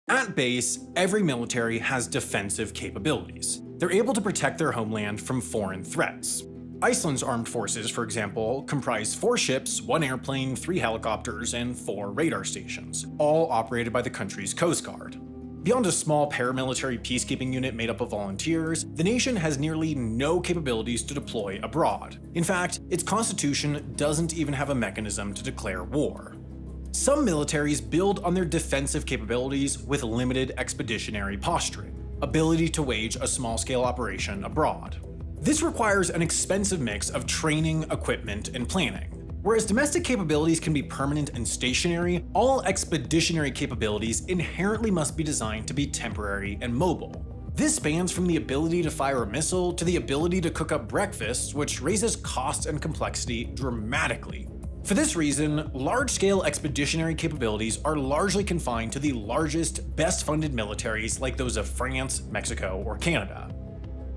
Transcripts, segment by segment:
At base, every military has defensive capabilities. They're able to protect their homeland from foreign threats. Iceland's armed forces, for example, comprise 4 ships, 1 airplane, 3 helicopters, and 4 radar stations, all operated by the country's Coast Guard. Beyond a small paramilitary peacekeeping unit made up of volunteers, the nation has nearly no capabilities to deploy abroad. In fact, its constitution doesn't even have a mechanism to declare war. Some militaries build on their defensive capabilities with limited expeditionary posturing, ability to wage a small-scale operation abroad. This requires an expensive mix of training, equipment, and planning. Whereas domestic capabilities can be permanent and stationary, all expeditionary capabilities inherently must be designed to be temporary and mobile. This spans from the ability to fire a missile to the ability to cook up breakfast, which raises cost and complexity dramatically. For this reason, large-scale expeditionary capabilities are largely confined to the largest, best-funded militaries like those of France, Mexico, or Canada.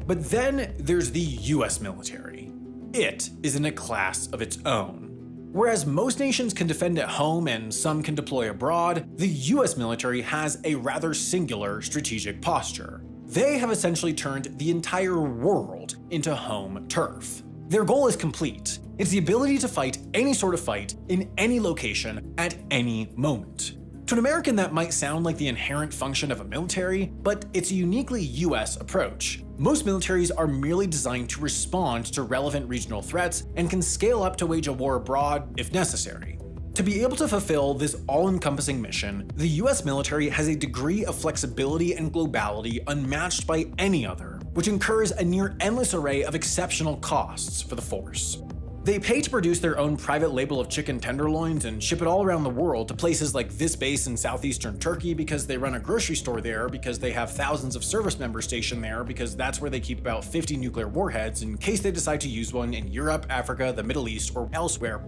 But then there's the US military. It is in a class of its own. Whereas most nations can defend at home and some can deploy abroad, the US military has a rather singular strategic posture. They have essentially turned the entire world into home turf. Their goal is complete. It's the ability to fight any sort of fight in any location at any moment. To an American, that might sound like the inherent function of a military, but it's a uniquely US approach. Most militaries are merely designed to respond to relevant regional threats and can scale up to wage a war abroad if necessary. To be able to fulfill this all-encompassing mission, the US military has a degree of flexibility and globality unmatched by any other, which incurs a near endless array of exceptional costs for the force. They pay to produce their own private label of chicken tenderloins and ship it all around the world to places like this base in southeastern Turkey because they run a grocery store there, because they have thousands of service members stationed there, because that's where they keep about 50 nuclear warheads in case they decide to use one in Europe, Africa, the Middle East, or elsewhere.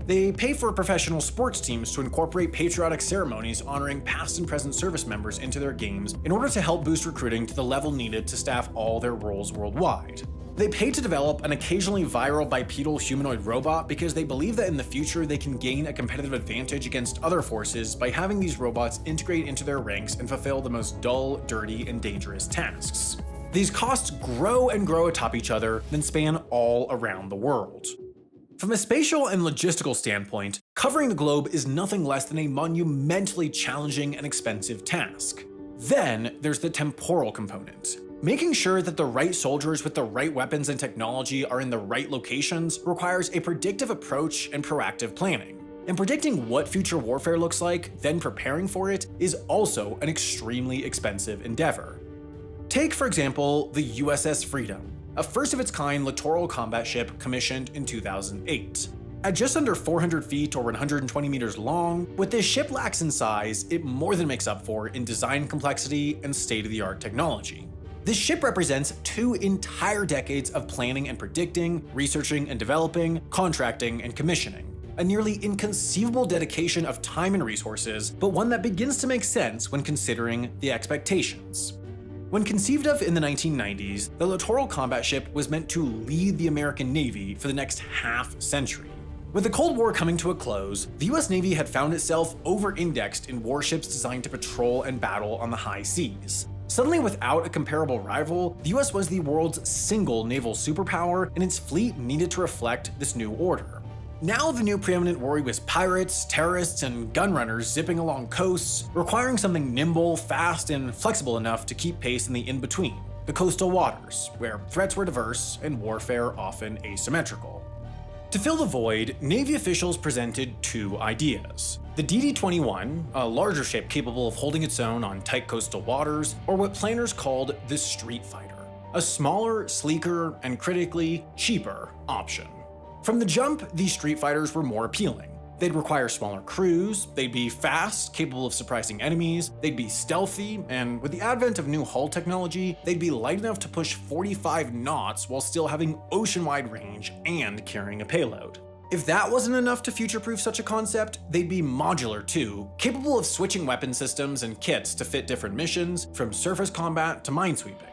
They pay for professional sports teams to incorporate patriotic ceremonies honoring past and present service members into their games in order to help boost recruiting to the level needed to staff all their roles worldwide. They pay to develop an occasionally viral bipedal humanoid robot because they believe that in the future they can gain a competitive advantage against other forces by having these robots integrate into their ranks and fulfill the most dull, dirty, and dangerous tasks. These costs grow and grow atop each other, then span all around the world. From a spatial and logistical standpoint, covering the globe is nothing less than a monumentally challenging and expensive task. Then there's the temporal component. Making sure that the right soldiers with the right weapons and technology are in the right locations requires a predictive approach and proactive planning. And predicting what future warfare looks like, then preparing for it, is also an extremely expensive endeavor. Take, for example, the USS Freedom, a first-of-its-kind littoral combat ship commissioned in 2008. At just under 400 feet or 120 meters long, what this ship lacks in size, it more than makes up for in design complexity and state-of-the-art technology. This ship represents 2 entire decades of planning and predicting, researching and developing, contracting and commissioning. A nearly inconceivable dedication of time and resources, but one that begins to make sense when considering the expectations. When conceived of in the 1990s, the littoral combat ship was meant to lead the American Navy for the next half-century. With the Cold War coming to a close, the US Navy had found itself over-indexed in warships designed to patrol and battle on the high seas. Suddenly, without a comparable rival, the US was the world's single naval superpower, and its fleet needed to reflect this new order. Now the new preeminent worry was pirates, terrorists, and gun runners zipping along coasts, requiring something nimble, fast, and flexible enough to keep pace in the in-between, the coastal waters, where threats were diverse and warfare often asymmetrical. To fill the void, Navy officials presented 2 ideas. The DD-21, a larger ship capable of holding its own on tight coastal waters, or what planners called the Street Fighter, a smaller, sleeker, and critically cheaper option. From the jump, these Street Fighters were more appealing. They'd require smaller crews, they'd be fast, capable of surprising enemies, they'd be stealthy, and with the advent of new hull technology, they'd be light enough to push 45 knots while still having ocean-wide range and carrying a payload. If that wasn't enough to future-proof such a concept, they'd be modular too, capable of switching weapon systems and kits to fit different missions, from surface combat to minesweeping.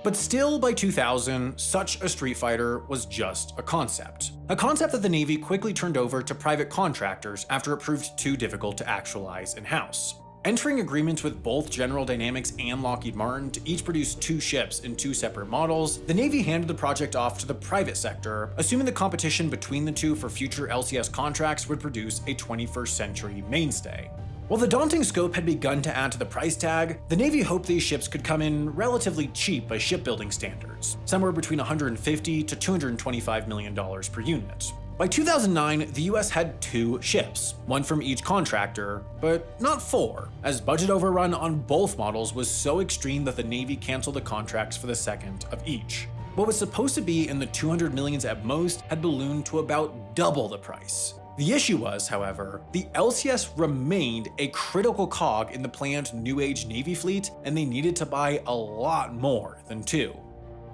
But still, by 2000, such a Street Fighter was just a concept. A concept that the Navy quickly turned over to private contractors after it proved too difficult to actualize in-house. Entering agreements with both General Dynamics and Lockheed Martin to each produce 2 ships in 2 separate models, the Navy handed the project off to the private sector, assuming the competition between the two for future LCS contracts would produce a 21st century mainstay. While the daunting scope had begun to add to the price tag, the Navy hoped these ships could come in relatively cheap by shipbuilding standards, somewhere between $150 to $225 million per unit. By 2009, the US had 2 ships, one from each contractor, but not 4, as budget overrun on both models was so extreme that the Navy canceled the contracts for the second of each. What was supposed to be in the 200 millions at most had ballooned to about double the price. The issue was, however, the LCS remained a critical cog in the planned New Age Navy fleet, and they needed to buy a lot more than 2.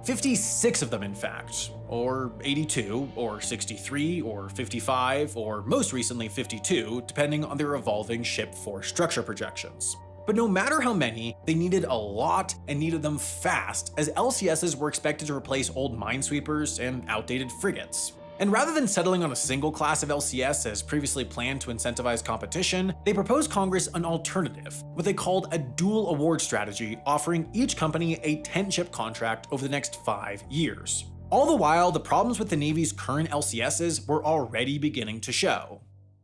56 of them, in fact, or 82, or 63, or 55, or most recently 52, depending on their evolving ship force structure projections. But no matter how many, they needed a lot and needed them fast, as LCSs were expected to replace old minesweepers and outdated frigates. And rather than settling on a single class of LCS as previously planned to incentivize competition, they proposed Congress an alternative, what they called a dual award strategy, offering each company a 10-ship contract over the next 5 years. All the while, the problems with the Navy's current LCSs were already beginning to show.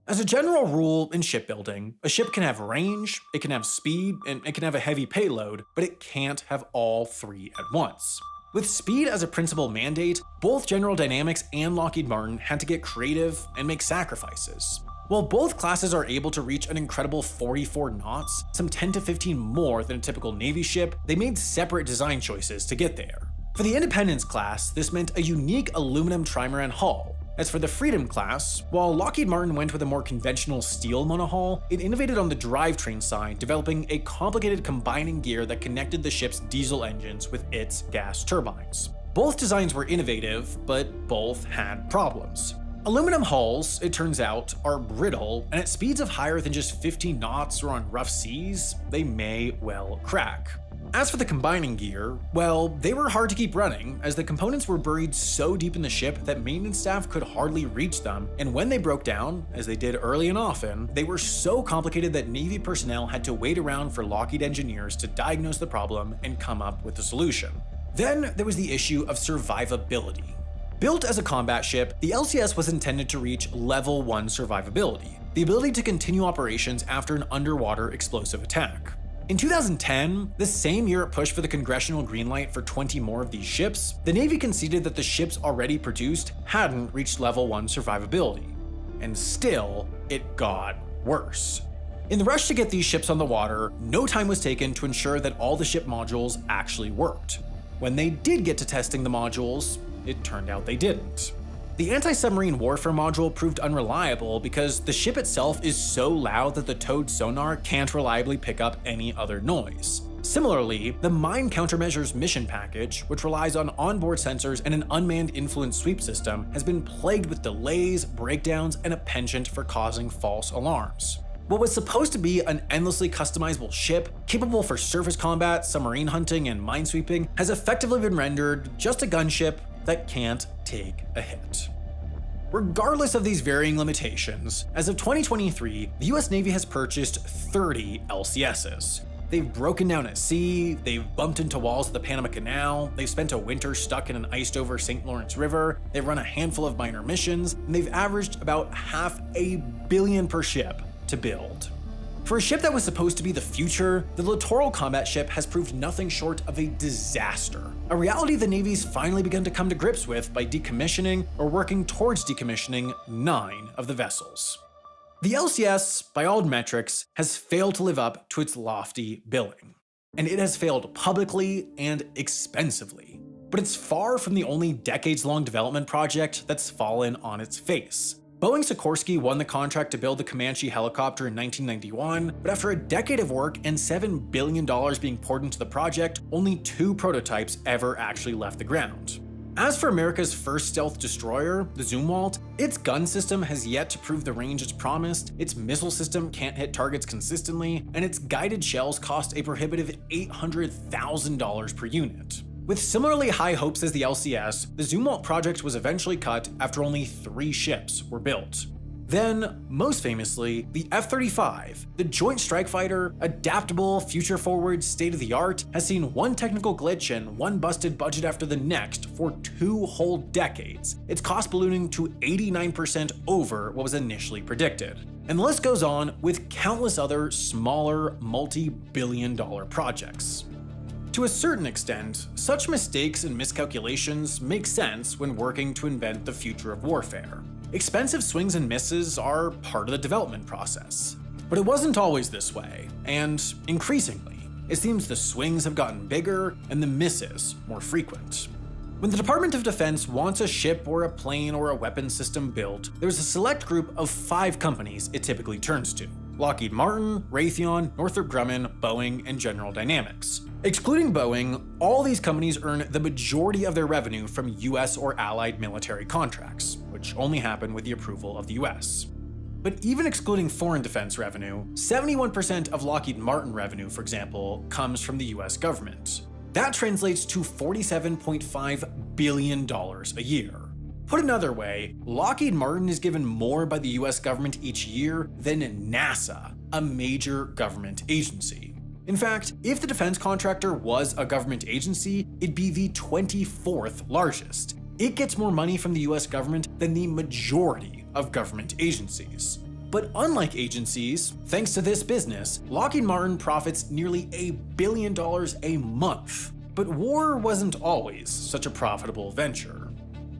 As a general rule in shipbuilding, a ship can have range, it can have speed, and it can have a heavy payload, but it can't have all 3 at once. With speed as a principal mandate, both General Dynamics and Lockheed Martin had to get creative and make sacrifices. While both classes are able to reach an incredible 44 knots, some 10 to 15 more than a typical Navy ship, they made separate design choices to get there. For the Independence class, this meant a unique aluminum trimaran hull. As for the Freedom class, while Lockheed Martin went with a more conventional steel monohull, it innovated on the drivetrain side, developing a complicated combining gear that connected the ship's diesel engines with its gas turbines. Both designs were innovative, but both had problems. Aluminum hulls, it turns out, are brittle, and at speeds of higher than just 15 knots or on rough seas, they may well crack. As for the combining gear, well, they were hard to keep running, as the components were buried so deep in the ship that maintenance staff could hardly reach them, and when they broke down, as they did early and often, they were so complicated that Navy personnel had to wait around for Lockheed engineers to diagnose the problem and come up with a solution. Then there was the issue of survivability. Built as a combat ship, the LCS was intended to reach Level 1 survivability, the ability to continue operations after an underwater explosive attack. In 2010, the same year it pushed for the congressional green light for 20 more of these ships, the Navy conceded that the ships already produced hadn't reached Level 1 survivability. And still, it got worse. In the rush to get these ships on the water, no time was taken to ensure that all the ship modules actually worked. When they did get to testing the modules, it turned out they didn't. The anti-submarine warfare module proved unreliable because the ship itself is so loud that the towed sonar can't reliably pick up any other noise. Similarly, the Mine Countermeasures mission package, which relies on onboard sensors and an unmanned influence sweep system, has been plagued with delays, breakdowns, and a penchant for causing false alarms. What was supposed to be an endlessly customizable ship, capable for surface combat, submarine hunting, and minesweeping, has effectively been rendered just a gunship that can't take a hit. Regardless of these varying limitations, as of 2023, the US Navy has purchased 30 LCSs. They've broken down at sea, they've bumped into walls of the Panama Canal, they've spent a winter stuck in an iced-over St. Lawrence River, they've run a handful of minor missions, and they've averaged about $500 million per ship to build. For a ship that was supposed to be the future, the Littoral Combat Ship has proved nothing short of a disaster, a reality the Navy's finally begun to come to grips with by decommissioning or working towards decommissioning 9 of the vessels. The LCS, by all metrics, has failed to live up to its lofty billing, and it has failed publicly and expensively. But it's far from the only decades-long development project that's fallen on its face. Boeing Sikorsky won the contract to build the Comanche helicopter in 1991, but after a decade of work and $7 billion being poured into the project, only 2 prototypes ever actually left the ground. As for America's first stealth destroyer, the Zumwalt, its gun system has yet to prove the range it's promised, its missile system can't hit targets consistently, and its guided shells cost a prohibitive $800,000 per unit. With similarly high hopes as the LCS, the Zumwalt project was eventually cut after only 3 ships were built. Then, most famously, the F-35, the Joint Strike Fighter, adaptable, future-forward, state-of-the-art, has seen one technical glitch and one busted budget after the next for 2 whole decades, its cost ballooning to 89% over what was initially predicted. And the list goes on with countless other smaller, multi-billion-dollar projects. To a certain extent, such mistakes and miscalculations make sense when working to invent the future of warfare. Expensive swings and misses are part of the development process. But it wasn't always this way, and increasingly, it seems the swings have gotten bigger and the misses more frequent. When the Department of Defense wants a ship or a plane or a weapon system built, there's a select group of 5 companies it typically turns to: Lockheed Martin, Raytheon, Northrop Grumman, Boeing, and General Dynamics. Excluding Boeing, all these companies earn the majority of their revenue from US or allied military contracts, which only happen with the approval of the US. But even excluding foreign defense revenue, 71% of Lockheed Martin revenue, for example, comes from the US government. That translates to $47.5 billion a year. Put another way, Lockheed Martin is given more by the US government each year than NASA, a major government agency. In fact, if the defense contractor was a government agency, it'd be the 24th largest. It gets more money from the US government than the majority of government agencies. But unlike agencies, thanks to this business, Lockheed Martin profits nearly $1 billion a month. But war wasn't always such a profitable venture.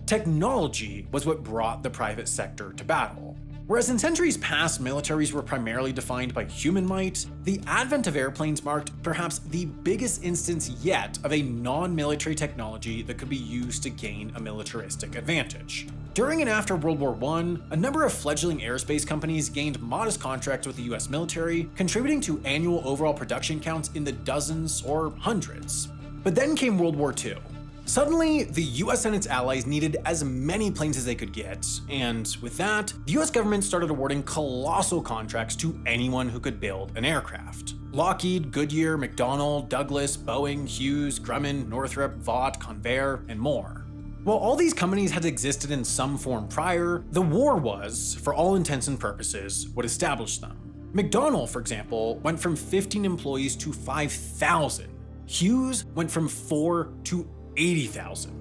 Technology was what brought the private sector to battle. Whereas in centuries past, militaries were primarily defined by human might, the advent of airplanes marked perhaps the biggest instance yet of a non-military technology that could be used to gain a militaristic advantage. During and after World War I, a number of fledgling aerospace companies gained modest contracts with the US military, contributing to annual overall production counts in the dozens or hundreds. But then came World War II. Suddenly, the US and its allies needed as many planes as they could get, and with that, the US government started awarding colossal contracts to anyone who could build an aircraft. Lockheed, Goodyear, McDonnell, Douglas, Boeing, Hughes, Grumman, Northrop, Vought, Convair, and more. While all these companies had existed in some form prior, the war was, for all intents and purposes, what established them. McDonnell, for example, went from 15 employees to 5,000. Hughes went from 4 to 80,000.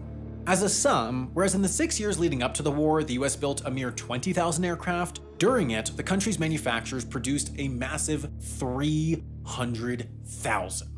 As a sum, whereas in the 6 years leading up to the war, the US built a mere 20,000 aircraft, during it, the country's manufacturers produced a massive 300,000.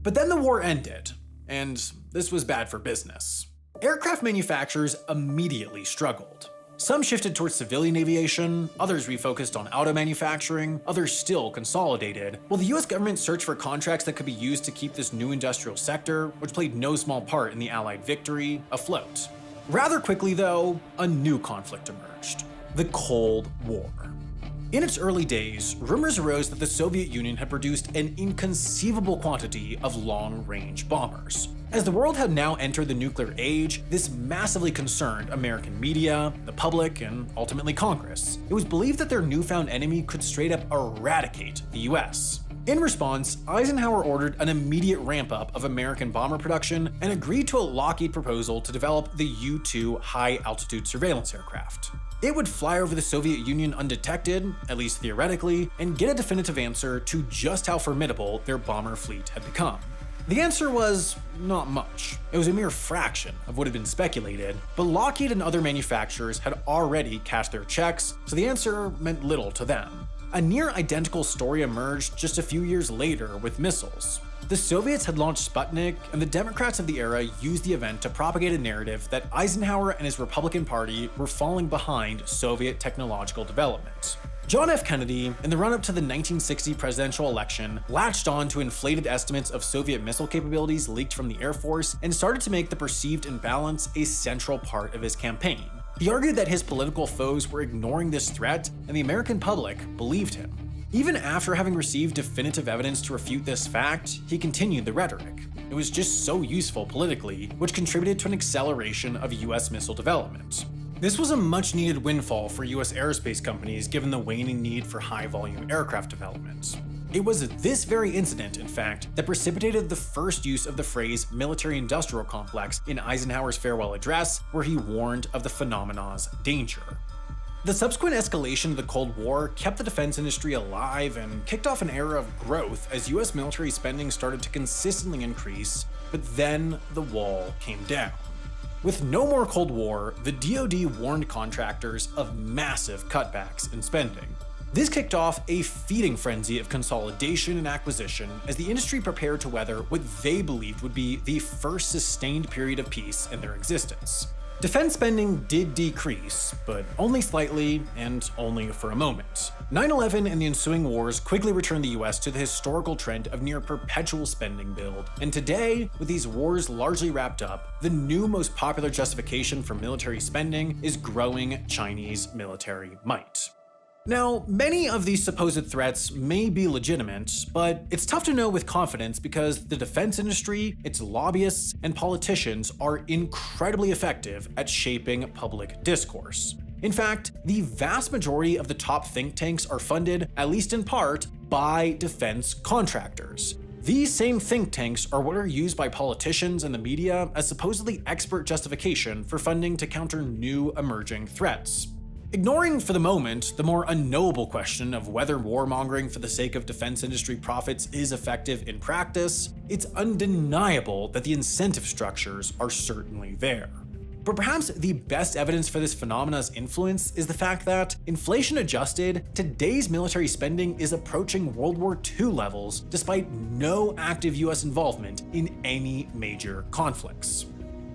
But then the war ended, and this was bad for business. Aircraft manufacturers immediately struggled. Some shifted towards civilian aviation, others refocused on auto manufacturing, others still consolidated, while the US government searched for contracts that could be used to keep this new industrial sector, which played no small part in the Allied victory, afloat. Rather quickly though, a new conflict emerged: the Cold War. In its early days, rumors arose that the Soviet Union had produced an inconceivable quantity of long-range bombers. As the world had now entered the nuclear age, this massively concerned American media, the public, and ultimately Congress. It was believed that their newfound enemy could straight up eradicate the US. In response, Eisenhower ordered an immediate ramp-up of American bomber production and agreed to a Lockheed proposal to develop the U-2 high-altitude surveillance aircraft. It would fly over the Soviet Union undetected, at least theoretically, and get a definitive answer to just how formidable their bomber fleet had become. The answer was not much. It was a mere fraction of what had been speculated, but Lockheed and other manufacturers had already cashed their checks, so the answer meant little to them. A near-identical story emerged just a few years later with missiles. The Soviets had launched Sputnik, and the Democrats of the era used the event to propagate a narrative that Eisenhower and his Republican Party were falling behind Soviet technological development. John F. Kennedy, in the run-up to the 1960 presidential election, latched on to inflated estimates of Soviet missile capabilities leaked from the Air Force and started to make the perceived imbalance a central part of his campaign. He argued that his political foes were ignoring this threat, and the American public believed him. Even after having received definitive evidence to refute this fact, he continued the rhetoric. It was just so useful politically, which contributed to an acceleration of US missile development. This was a much-needed windfall for US aerospace companies given the waning need for high-volume aircraft development. It was this very incident, in fact, that precipitated the first use of the phrase military-industrial complex in Eisenhower's farewell address, where he warned of the phenomenon's danger. The subsequent escalation of the Cold War kept the defense industry alive and kicked off an era of growth as US military spending started to consistently increase, but then the wall came down. With no more Cold War, the DoD warned contractors of massive cutbacks in spending. This kicked off a feeding frenzy of consolidation and acquisition as the industry prepared to weather what they believed would be the first sustained period of peace in their existence. Defense spending did decrease, but only slightly and only for a moment. 9/11 and the ensuing wars quickly returned the US to the historical trend of near perpetual spending build, and today, with these wars largely wrapped up, the new most popular justification for military spending is growing Chinese military might. Now, many of these supposed threats may be legitimate, but it's tough to know with confidence because the defense industry, its lobbyists, and politicians are incredibly effective at shaping public discourse. In fact, the vast majority of the top think tanks are funded, at least in part, by defense contractors. These same think tanks are what are used by politicians and the media as supposedly expert justification for funding to counter new emerging threats. Ignoring for the moment the more unknowable question of whether warmongering for the sake of defense industry profits is effective in practice, it's undeniable that the incentive structures are certainly there. But perhaps the best evidence for this phenomenon's influence is the fact that, inflation adjusted, today's military spending is approaching World War II levels despite no active US involvement in any major conflicts.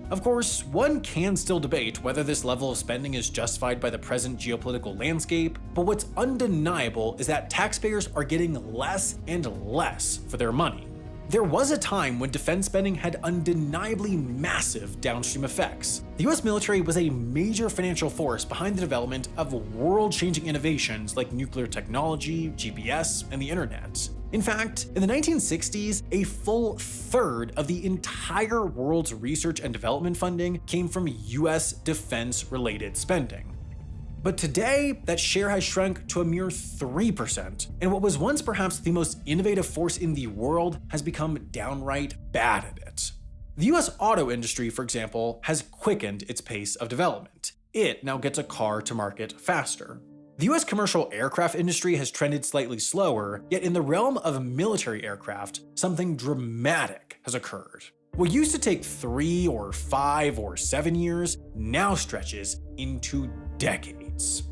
Of course, one can still debate whether this level of spending is justified by the present geopolitical landscape, but what's undeniable is that taxpayers are getting less and less for their money. There was a time when defense spending had undeniably massive downstream effects. The US military was a major financial force behind the development of world-changing innovations like nuclear technology, GPS, and the internet. In fact, in the 1960s, a full third of the entire world's research and development funding came from US defense-related spending. But today, that share has shrunk to a mere 3%, and what was once perhaps the most innovative force in the world has become downright bad at it. The US auto industry, for example, has quickened its pace of development. It now gets a car to market faster. The US commercial aircraft industry has trended slightly slower, yet in the realm of military aircraft, something dramatic has occurred. What used to take 3 or 5 or 7 years now stretches into decades.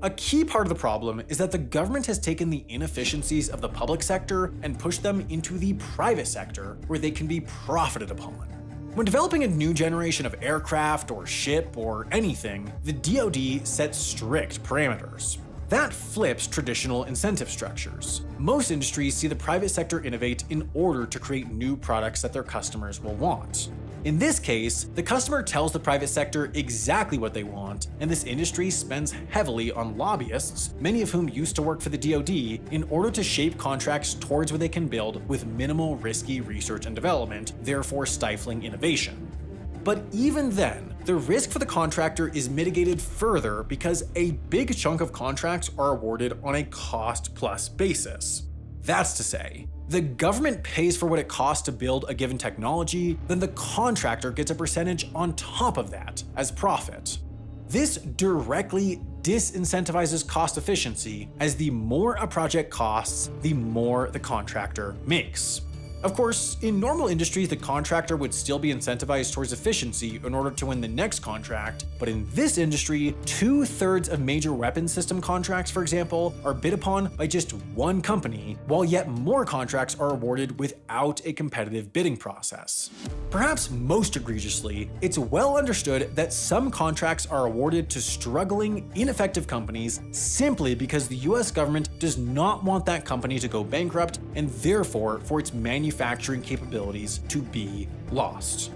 A key part of the problem is that the government has taken the inefficiencies of the public sector and pushed them into the private sector where they can be profited upon. When developing a new generation of aircraft or ship or anything, the DoD sets strict parameters. That flips traditional incentive structures. Most industries see the private sector innovate in order to create new products that their customers will want. In this case, the customer tells the private sector exactly what they want, and this industry spends heavily on lobbyists, many of whom used to work for the DoD, in order to shape contracts towards what they can build with minimal risky research and development, therefore stifling innovation. But even then, the risk for the contractor is mitigated further because a big chunk of contracts are awarded on a cost-plus basis. That's to say, the government pays for what it costs to build a given technology, then the contractor gets a percentage on top of that as profit. This directly disincentivizes cost efficiency, as the more a project costs, the more the contractor makes. Of course, in normal industries, the contractor would still be incentivized towards efficiency in order to win the next contract, but in this industry, 2/3 of major weapons system contracts, for example, are bid upon by just one company, while yet more contracts are awarded without a competitive bidding process. Perhaps most egregiously, it's well understood that some contracts are awarded to struggling, ineffective companies simply because the US government does not want that company to go bankrupt and therefore for its manufacturing capabilities to be lost.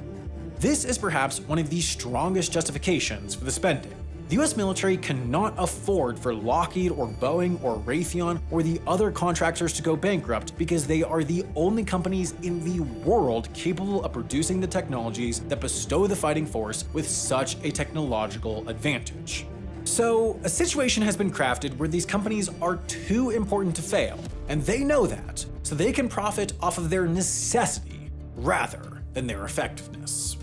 This is perhaps one of the strongest justifications for the spending. The US military cannot afford for Lockheed or Boeing or Raytheon or the other contractors to go bankrupt because they are the only companies in the world capable of producing the technologies that bestow the fighting force with such a technological advantage. So, a situation has been crafted where these companies are too important to fail, and they know that, so they can profit off of their necessity rather than their effectiveness.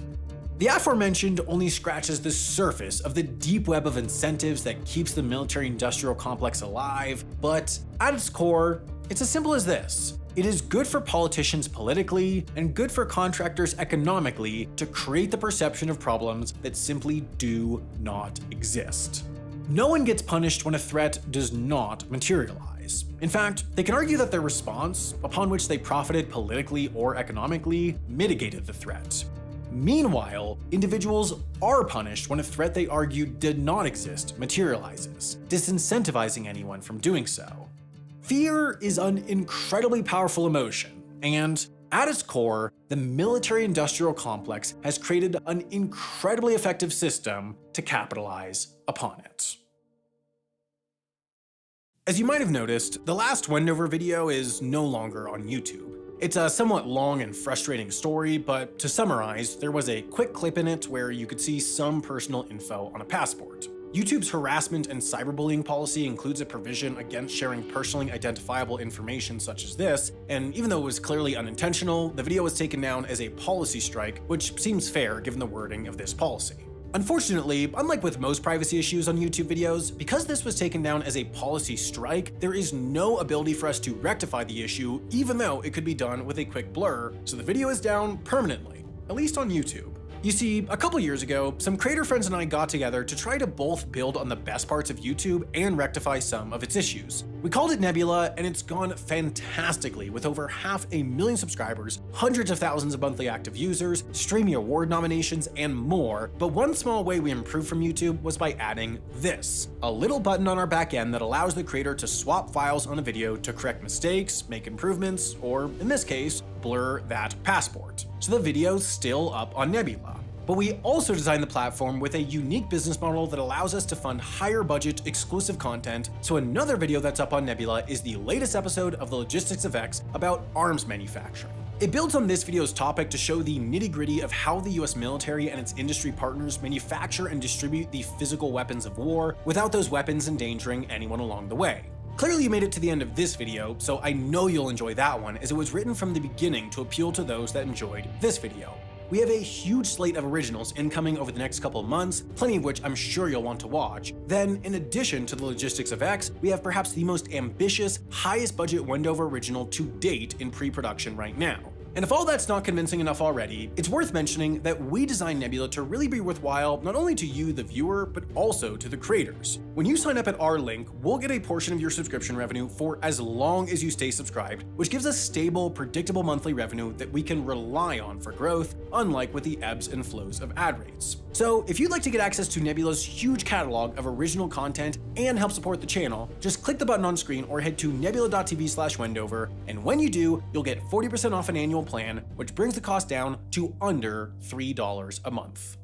The aforementioned only scratches the surface of the deep web of incentives that keeps the military-industrial complex alive, but at its core, it's as simple as this. It is good for politicians politically and good for contractors economically to create the perception of problems that simply do not exist. No one gets punished when a threat does not materialize. In fact, they can argue that their response, upon which they profited politically or economically, mitigated the threat. Meanwhile, individuals are punished when a threat they argued did not exist materializes, disincentivizing anyone from doing so. Fear is an incredibly powerful emotion, and at its core, the military-industrial complex has created an incredibly effective system to capitalize upon it. As you might have noticed, the last Wendover video is no longer on YouTube. It's a somewhat long and frustrating story, but to summarize, there was a quick clip in it where you could see some personal info on a passport. YouTube's harassment and cyberbullying policy includes a provision against sharing personally identifiable information such as this, and even though it was clearly unintentional, the video was taken down as a policy strike, which seems fair given the wording of this policy. Unfortunately, unlike with most privacy issues on YouTube videos, because this was taken down as a policy strike, there is no ability for us to rectify the issue, even though it could be done with a quick blur, so the video is down permanently, at least on YouTube. You see, a couple years ago, some creator friends and I got together to try to both build on the best parts of YouTube and rectify some of its issues. We called it Nebula, and it's gone fantastically with over 500,000 subscribers, hundreds of thousands of monthly active users, Streamy Award nominations, and more. But one small way we improved from YouTube was by adding this, a little button on our back end that allows the creator to swap files on a video to correct mistakes, make improvements, or in this case, blur that passport. So the video's still up on Nebula. But we also designed the platform with a unique business model that allows us to fund higher budget exclusive content, so another video that's up on Nebula is the latest episode of The Logistics of X about arms manufacturing. It builds on this video's topic to show the nitty-gritty of how the US military and its industry partners manufacture and distribute the physical weapons of war without those weapons endangering anyone along the way. Clearly you made it to the end of this video, so I know you'll enjoy that one, as it was written from the beginning to appeal to those that enjoyed this video. We have a huge slate of originals incoming over the next couple of months, plenty of which I'm sure you'll want to watch. Then, in addition to The Logistics of X, we have perhaps the most ambitious, highest budget Wendover original to date in pre-production right now. And if all that's not convincing enough already, it's worth mentioning that we designed Nebula to really be worthwhile not only to you, the viewer, but also to the creators. When you sign up at our link, we'll get a portion of your subscription revenue for as long as you stay subscribed, which gives us stable, predictable monthly revenue that we can rely on for growth, unlike with the ebbs and flows of ad rates. So if you'd like to get access to Nebula's huge catalog of original content and help support the channel, just click the button on screen or head to nebula.tv/Wendover, and when you do, you'll get 40% off an annual plan, which brings the cost down to under $3 a month.